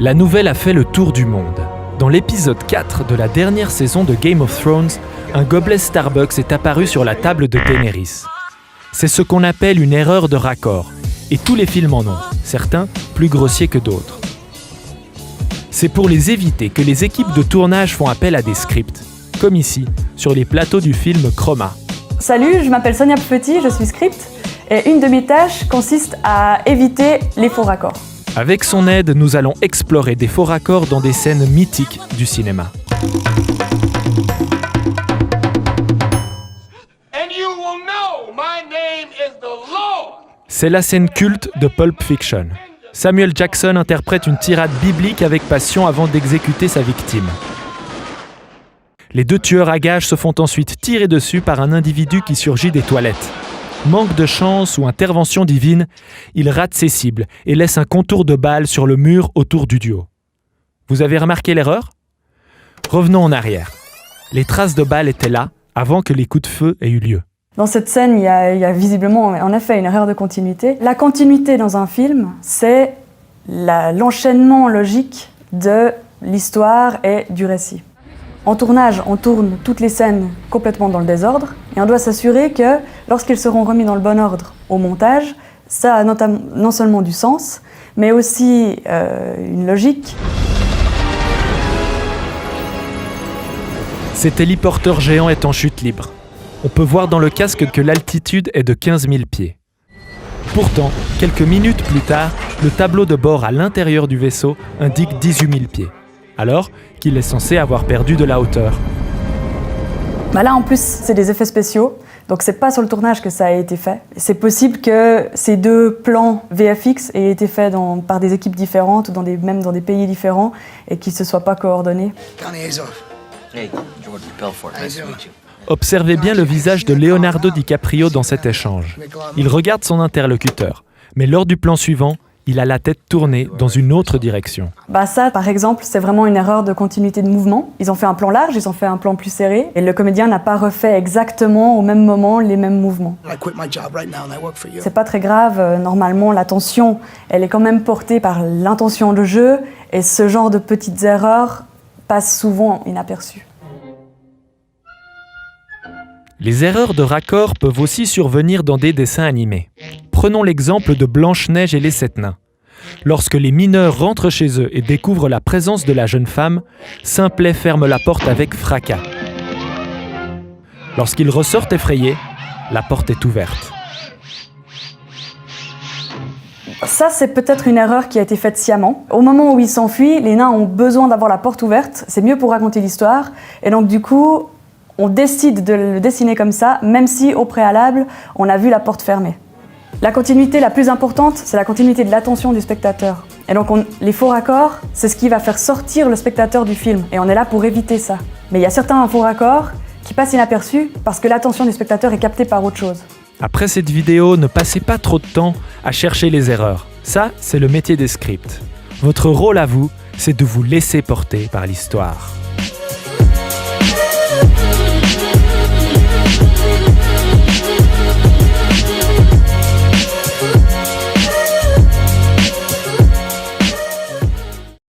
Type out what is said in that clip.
La nouvelle a fait le tour du monde. Dans l'épisode 4 de la dernière saison de Game of Thrones, un gobelet Starbucks est apparu sur la table de Daenerys. C'est ce qu'on appelle une erreur de raccord, et tous les films en ont, certains plus grossiers que d'autres. C'est pour les éviter que les équipes de tournage font appel à des scripts, comme ici, sur les plateaux du film Chroma. Salut, je m'appelle Sonia Petit, je suis script, et une de mes tâches consiste à éviter les faux raccords. Avec son aide, nous allons explorer des faux raccords dans des scènes mythiques du cinéma. C'est la scène culte de Pulp Fiction. Samuel Jackson interprète une tirade biblique avec passion avant d'exécuter sa victime. Les deux tueurs à gages se font ensuite tirer dessus par un individu qui surgit des toilettes. Manque de chance ou intervention divine, il rate ses cibles et laisse un contour de balle sur le mur autour du duo. Vous avez remarqué l'erreur ? Revenons en arrière. Les traces de balles étaient là avant que les coups de feu aient eu lieu. Dans cette scène, il y a visiblement, en effet, une erreur de continuité. La continuité dans un film, c'est l'enchaînement logique de l'histoire et du récit. En tournage, on tourne toutes les scènes complètement dans le désordre et on doit s'assurer que lorsqu'ils seront remis dans le bon ordre au montage, ça a non seulement du sens, mais aussi une logique. Ces téléporteurs géants est en chute libre. On peut voir dans le casque que l'altitude est de 15 000 pieds. Pourtant, quelques minutes plus tard, le tableau de bord à l'intérieur du vaisseau indique 18 000 pieds. Alors qu'il est censé avoir perdu de la hauteur. Là, en plus, c'est des effets spéciaux, donc c'est pas sur le tournage que ça a été fait. C'est possible que ces deux plans VFX aient été faits par des équipes différentes, ou même dans des pays différents, et qu'ils ne se soient pas coordonnés. Observez bien le visage de Leonardo DiCaprio dans cet échange. Il regarde son interlocuteur, mais lors du plan suivant, il a la tête tournée dans une autre direction. Ça, par exemple, c'est vraiment une erreur de continuité de mouvement. Ils ont fait un plan large, ils ont fait un plan plus serré, et le comédien n'a pas refait exactement au même moment les mêmes mouvements. C'est pas très grave, normalement l'attention, elle est quand même portée par l'intention de jeu, et ce genre de petites erreurs passent souvent inaperçues. Les erreurs de raccord peuvent aussi survenir dans des dessins animés. Prenons l'exemple de Blanche-Neige et les 7 nains. Lorsque les mineurs rentrent chez eux et découvrent la présence de la jeune femme, Simplet ferme la porte avec fracas. Lorsqu'ils ressortent effrayés, la porte est ouverte. Ça, c'est peut-être une erreur qui a été faite sciemment. Au moment où ils s'enfuient, les nains ont besoin d'avoir la porte ouverte. C'est mieux pour raconter l'histoire. Et donc, du coup, on décide de le dessiner comme ça, même si, au préalable, on a vu la porte fermée. La continuité la plus importante, c'est la continuité de l'attention du spectateur. Et donc, les faux raccords, c'est ce qui va faire sortir le spectateur du film. Et on est là pour éviter ça. Mais il y a certains faux raccords qui passent inaperçus parce que l'attention du spectateur est captée par autre chose. Après cette vidéo, ne passez pas trop de temps à chercher les erreurs. Ça, c'est le métier des scripts. Votre rôle à vous, c'est de vous laisser porter par l'histoire.